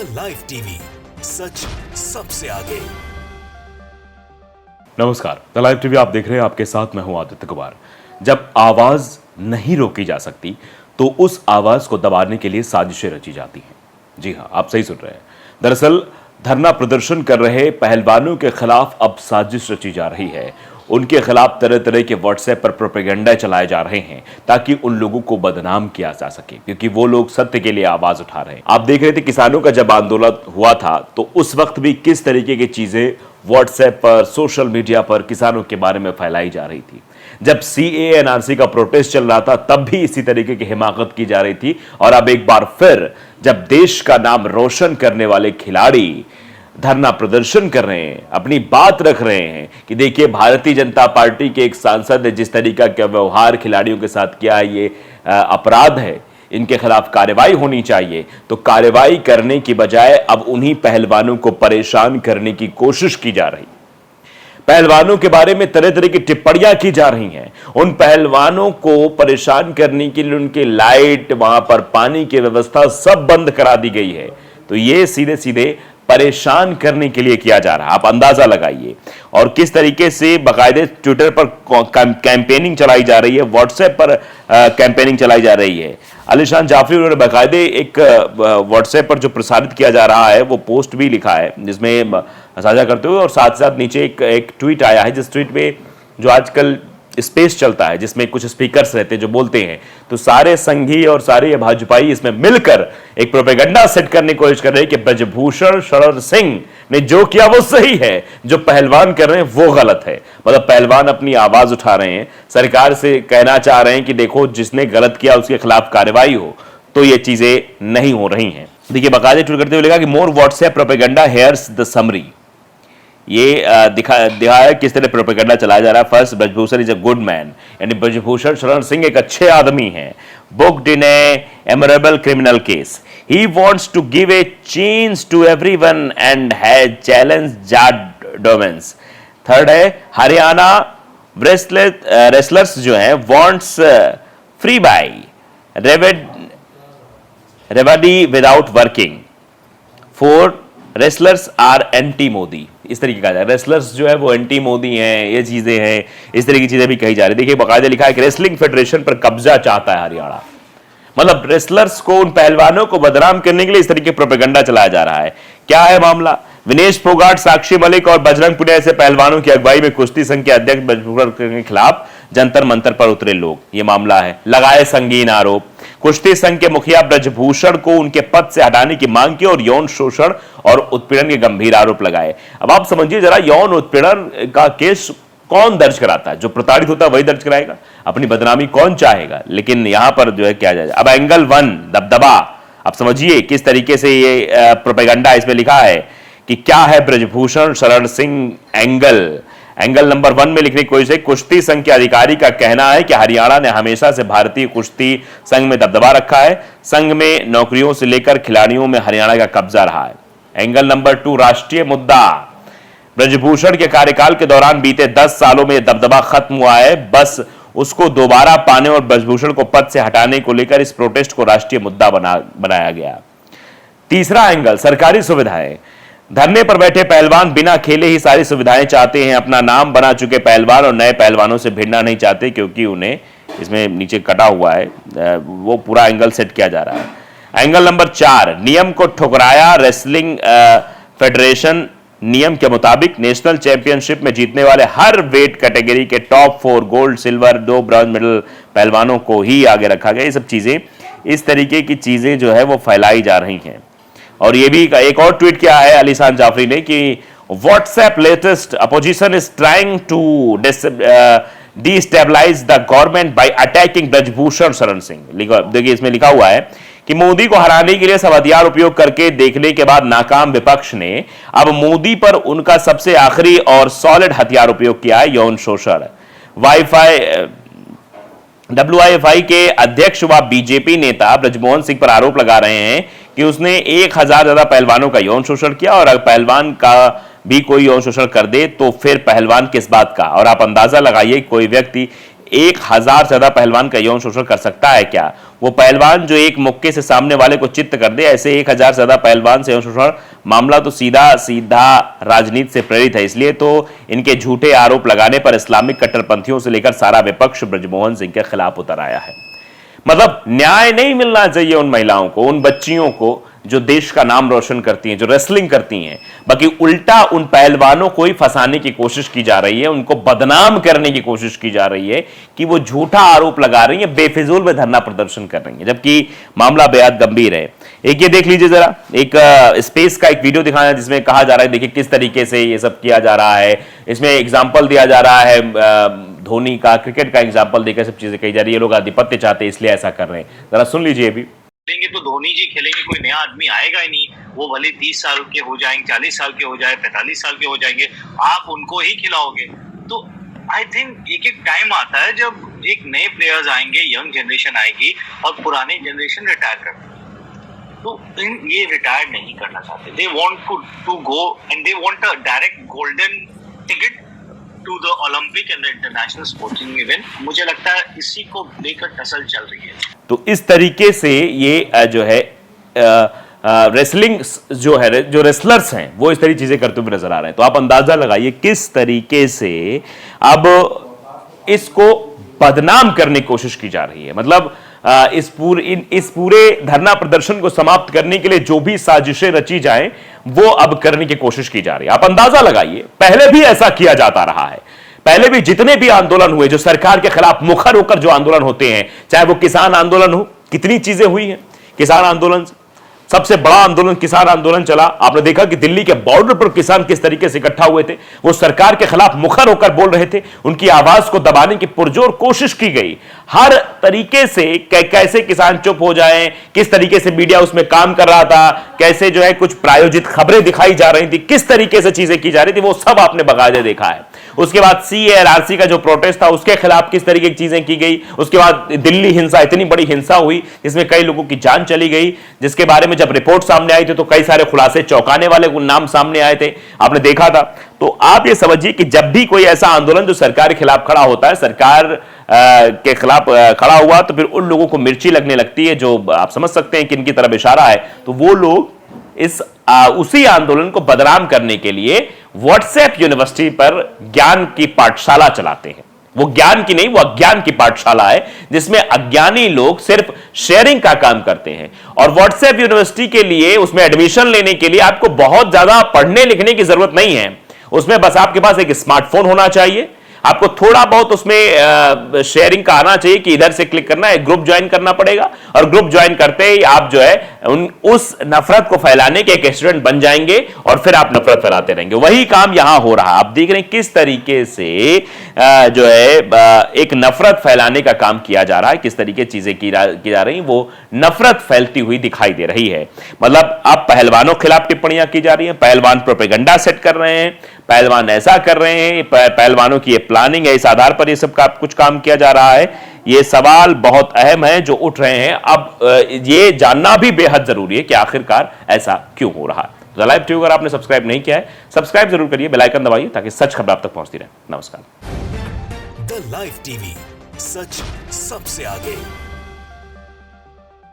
The live TV, सच सबसे आगे। नमस्कार, द लाइव टीवी आप देख रहे हैं। आपके साथ मैं हूं आदित्य कुमार। जब आवाज नहीं रोकी जा सकती तो उस आवाज को दबाने के लिए साजिशें रची जाती हैं। जी हां, आप सही सुन रहे हैं। दरअसल धरना प्रदर्शन कर रहे पहलवानों के खिलाफ अब साजिश रची जा रही है। उनके खिलाफ तरह तरह के व्हाट्सएप पर प्रोपेगेंडा चलाए जा रहे हैं ताकि उन लोगों को बदनाम किया जा सके, क्योंकि वो लोग सत्य के लिए आवाज उठा रहे हैं। आप देख रहे थे किसानों का जब आंदोलन हुआ था तो उस वक्त भी किस तरीके की चीजें व्हाट्सएप पर, सोशल मीडिया पर किसानों के बारे में फैलाई जा रही थी। जब CAA NRC का प्रोटेस्ट चल रहा था तब भी इसी तरीके की हिमाकत की जा रही थी। और अब एक बार फिर जब देश का नाम रोशन करने वाले खिलाड़ी धरना प्रदर्शन कर रहे हैं, अपनी बात रख रहे हैं कि देखिए भारतीय जनता पार्टी के एक सांसद ने जिस तरीका का व्यवहार खिलाड़ियों के साथ किया है, ये अपराध है, इनके खिलाफ कार्रवाई होनी चाहिए, तो कार्रवाई करने की बजाय अब उन्हीं पहलवानों को परेशान करने की कोशिश की जा रही। पहलवानों के बारे में तरह तरह की टिप्पणियां की जा रही हैं। उन पहलवानों को परेशान करने के लिए उनके लाइट, वहां पर पानी की व्यवस्था सब बंद करा दी गई है। तो ये सीधे सीधे परेशान करने के लिए किया जा रहा है। आप अंदाजा लगाइए। और किस तरीके से बाकायदे ट्विटर पर कैंपेनिंग चलाई जा रही है, व्हाट्सएप पर कैंपेनिंग चलाई जा रही है। अलीशान जाफरी उन्होंने बाकायदे एक व्हाट्सएप पर जो प्रसारित किया जा रहा है वो पोस्ट भी लिखा है जिसमें साझा करते हुए, और साथ साथ नीचे एक ट्वीट आया है जिस ट्वीट में जो आजकल स्पेस चलता है जिसमें कुछ स्पीकर्स रहते हैं जो बोलते हैं, तो सारे संघी और सारे भाजपाई इसमें मिलकर एक प्रोपेगेंडा सेट करने की कोशिश कर रहे हैं कि ब्रजभूषण शरण सिंह ने जो किया वो सही है, जो पहलवान कर रहे हैं वो गलत है। मतलब पहलवान अपनी आवाज उठा रहे हैं, सरकार से कहना चाह रहे हैं कि देखो जिसने गलत किया उसके खिलाफ कार्रवाई हो, तो ये चीजें नहीं हो रही हैं। देखिए बाकायदे ट्वीट करते हुए लिखा कि more WhatsApp propaganda here's the summary. ये दिखाया किस तरह प्रोपेगेंडा चलाया जा रहा है। First, Brij Bhushan is a good man, यानी ब्रजभूषण शरण सिंह एक अच्छे आदमी हैं, बुक्ड इन ए एमरेबल criminal case. He wants to give a change to everyone and has challenge Jat डोमेंस। थर्ड है हरियाणा रेसलर्स जो है वांट्स फ्री बाय रेवडी without working. Fourth, wrestlers are anti Modi. इस तरीके का रेसलर्स जो है वो एंटी मोदी हैं, ये चीजें हैं, इस तरह की चीजें भी कही जा रही। देखिए बाकायदा लिखा है कि रेसलिंग फेडरेशन पर कब्जा चाहता है हरियाणा। मतलब रेसलर्स को, उन पहलवानों को बदनाम करने के लिए इस तरीके प्रोपेगेंडा चलाया जा रहा है। क्या है मामला? विनेश फोगाट, साक्षी मलिक और बजरंग पुनिया से पहलवानों की अगुवाई में कुश्ती संघ के अध्यक्ष ब्रजभूषण के खिलाफ जंतर मंतर पर उतरे लोग, ये मामला है। लगाए संगीन आरोप। कुश्ती संघ के मुखिया ब्रजभूषण को उनके पद से हटाने की मांग की और यौन शोषण और उत्पीड़न के गंभीर आरोप लगाए। अब आप समझिए जरा, यौन उत्पीड़न का केस कौन दर्ज कराता है? जो प्रताड़ित होता है वही दर्ज कराएगा। अपनी बदनामी कौन चाहेगा? लेकिन यहां पर जो है क्या जाए। अब एंगल 1 दबदबा, अब समझिए किस तरीके से ये प्रोपेगेंडा इसमें लिखा है कि क्या है Brijbhushan Sharan Singh angle. Angle number 1 में लिखने की कोशिश है। कुश्ती संघ के अधिकारी का कहना है कि हरियाणा ने हमेशा से भारतीय कुश्ती संघ में दबदबा रखा है। संघ में नौकरियों से लेकर खिलाड़ियों में हरियाणा का कब्जा रहा है। एंगल नंबर 2 राष्ट्रीय मुद्दा। ब्रजभूषण के कार्यकाल के दौरान बीते 10 सालों में दबदबा खत्म हुआ है, बस उसको दोबारा पाने और ब्रजभूषण को पद से हटाने को लेकर इस प्रोटेस्ट को राष्ट्रीय मुद्दा बनाया गया। तीसरा एंगल सरकारी सुविधाएं। धरने पर बैठे पहलवान बिना खेले ही सारी सुविधाएं चाहते हैं। अपना नाम बना चुके पहलवान और नए पहलवानों से भिड़ना नहीं चाहते क्योंकि उन्हें, इसमें नीचे कटा हुआ है, वो पूरा एंगल सेट किया जा रहा है। एंगल नंबर 4 नियम को ठुकराया। रेसलिंग फेडरेशन नियम के मुताबिक नेशनल चैंपियनशिप में जीतने वाले हर वेट कैटेगरी के top 4 gold, silver, 2 bronze medal पहलवानों को ही आगे रखा गया। ये सब चीजें, इस तरीके की चीजें जो है वो फैलाई जा रही हैं। और ये भी एक और ट्वीट किया है अलीशान जाफरी ने कि WhatsApp latest opposition is trying to destabilise the government by attacking Brijbhushan Sharan Singh. देखिए इसमें लिखा हुआ है कि मोदी को हराने के लिए सब हथियार उपयोग करके देखने के बाद नाकाम विपक्ष ने अब मोदी पर उनका सबसे आखिरी और सॉलिड हथियार उपयोग किया है, यौन शोषण। WIFI के अध्यक्ष व बीजेपी नेता ब्रजमोहन सिंह पर आरोप लगा रहे हैं कि उसने 1000 ज्यादा पहलवानों का यौन शोषण किया, और अगर पहलवान का भी कोई यौन शोषण कर दे तो फिर पहलवान किस बात का। और आप अंदाजा लगाइए, कोई व्यक्ति 1000 से ज्यादा पहलवान का यौन शोषण कर सकता है क्या? वो पहलवान जो एक मुक्के से सामने वाले को चित्त कर दे, ऐसे 1000 से ज्यादा पहलवान से यौन शोषण मामला तो सीधा सीधा राजनीति से प्रेरित है। इसलिए तो इनके झूठे आरोप लगाने पर इस्लामिक कट्टरपंथियों से लेकर सारा विपक्ष ब्रजमोहन सिंह के खिलाफ उतर आया है। मतलब न्याय नहीं मिलना चाहिए उन महिलाओं को, उन बच्चियों को जो देश का नाम रोशन करती हैं, जो रेसलिंग करती हैं, बाकी उल्टा उन पहलवानों को ही फंसाने की कोशिश की जा रही है, उनको बदनाम करने की कोशिश की जा रही है कि वो झूठा आरोप लगा रही है, बेफिजूल में धरना प्रदर्शन कर रही है, जबकि मामला बेहद गंभीर है। एक ये देख लीजिए जरा, एक स्पेस का एक वीडियो दिखाया जिसमें कहा जा रहा है, देखिए किस तरीके से ये सब किया जा रहा है। इसमें एग्जाम्पल दिया जा रहा है धोनी का, क्रिकेट का एग्जाम्पल देकर सब चीजें कही जा रही है। लोग आधिपत्य चाहते हैं इसलिए ऐसा कर रहे हैं। जरा सुन लीजिए अभी। खेलेंगे तो धोनी जी खेलेंगे, कोई नया आदमी आएगा ही नहीं। वो भले 30 साल के हो जाएंगे, 40 साल के हो जाए, 45 साल के हो जाएंगे, आप उनको ही खिलाओगे। तो आई थिंक एक एक टाइम आता है जब एक नए प्लेयर्स आएंगे, यंग जनरेशन आएगी और पुराने जनरेशन रिटायर कर, तो ये रिटायर नहीं करना चाहते। They want to go and they want a direct golden ticket to the Olympic and the international sporting event. मुझे लगता है इसी को लेकर टसल चल रही है। तो इस तरीके से ये जो है रेसलिंग जो है, जो रेसलर्स हैं वो इस तरह चीजें करते हुए नजर आ रहे हैं। तो आप अंदाजा लगाइए किस तरीके से अब इसको बदनाम करने की कोशिश की जा रही है। मतलब इस पूरे धरना प्रदर्शन को समाप्त करने के लिए जो भी साजिशें रची जाएं वो अब करने की कोशिश की जा रही है। आप अंदाजा लगाइए, पहले भी ऐसा किया जाता रहा है। पहले भी जितने भी आंदोलन हुए, जो सरकार के खिलाफ मुखर होकर जो आंदोलन होते हैं, चाहे वो किसान आंदोलन हो, कितनी चीजें हुई हैं किसान आंदोलन से। सबसे बड़ा आंदोलन किसान आंदोलन चला। आपने देखा कि दिल्ली के बॉर्डर पर किसान किस तरीके से इकट्ठा हुए थे, वो सरकार के खिलाफ मुखर होकर बोल रहे थे, उनकी आवाज को दबाने की पुरजोर कोशिश की गई। हर तरीके से कैसे किसान चुप हो जाएं, किस तरीके से मीडिया उसमें काम कर रहा था, कैसे जो है कुछ प्रायोजित खबरें दिखाई जा रही थी, किस तरीके से चीजें की जा रही थी, वो सब आपने बाकायदे देखा है। उसके बाद CARC का जो प्रोटेस्ट था उसके खिलाफ किस तरीके की चीजें की गई। उसके बाद दिल्ली हिंसा, इतनी बड़ी हिंसा हुई जिसमें कई लोगों की जान चली गई, जिसके बारे में जब रिपोर्ट सामने आई थी तो कई सारे खुलासे, चौंकाने वाले नाम सामने आए थे, आपने देखा था। तो आप ये समझिए कि जब भी कोई ऐसा आंदोलन जो सरकार के खिलाफ खड़ा होता है, सरकार के खिलाफ खड़ा हुआ, तो फिर उन लोगों को मिर्ची लगने लगती है, जो आप समझ सकते हैं कि इनकी तरफ इशारा है। तो वो लोग उसी आंदोलन को बदनाम करने के लिए व्हाट्सएप यूनिवर्सिटी पर ज्ञान की पाठशाला चलाते हैं। वो ज्ञान की नहीं, वो अज्ञान की पाठशाला है जिसमें अज्ञानी लोग सिर्फ शेयरिंग का काम करते हैं। और व्हाट्सएप यूनिवर्सिटी के लिए, उसमें एडमिशन लेने के लिए आपको बहुत ज्यादा पढ़ने लिखने की जरूरत नहीं है। उसमें बस आपके पास एक स्मार्टफोन होना चाहिए, आपको थोड़ा बहुत उसमें शेयरिंग का आना चाहिए कि इधर से क्लिक करना है, ग्रुप ज्वाइन करना पड़ेगा, और ग्रुप ज्वाइन करते ही आप जो है उस नफरत को फैलाने के एक स्टूडेंट बन जाएंगे और फिर आप नफरत फैलाते रहेंगे। वही काम यहां हो रहा है। आप देख रहे हैं किस तरीके से जो है एक नफरत फैलाने का काम किया जा रहा है, किस तरीके चीजें की जा रही, वो नफरत फैलती हुई दिखाई दे रही है। मतलब अब पहलवानों के खिलाफ टिप्पणियां की जा रही हैं, पहलवान प्रोपेगेंडा सेट कर रहे हैं, पहलवान ऐसा कर रहे हैं, पहलवानों की ये प्लानिंग है, इस आधार पर ये सब का कुछ काम किया जा रहा है। ये सवाल बहुत अहम है जो उठ रहे हैं। अब ये जानना भी बेहद जरूरी है कि आखिरकार ऐसा क्यों हो रहा है। द लाइव टीवी अगर आपने सब्सक्राइब नहीं किया है, सब्सक्राइब जरूर करिए, बेल आइकन दबाइए ताकि सच खबर आप तक पहुंचती रहे। नमस्कार। द लाइव टीवी, सच सबसे आगे।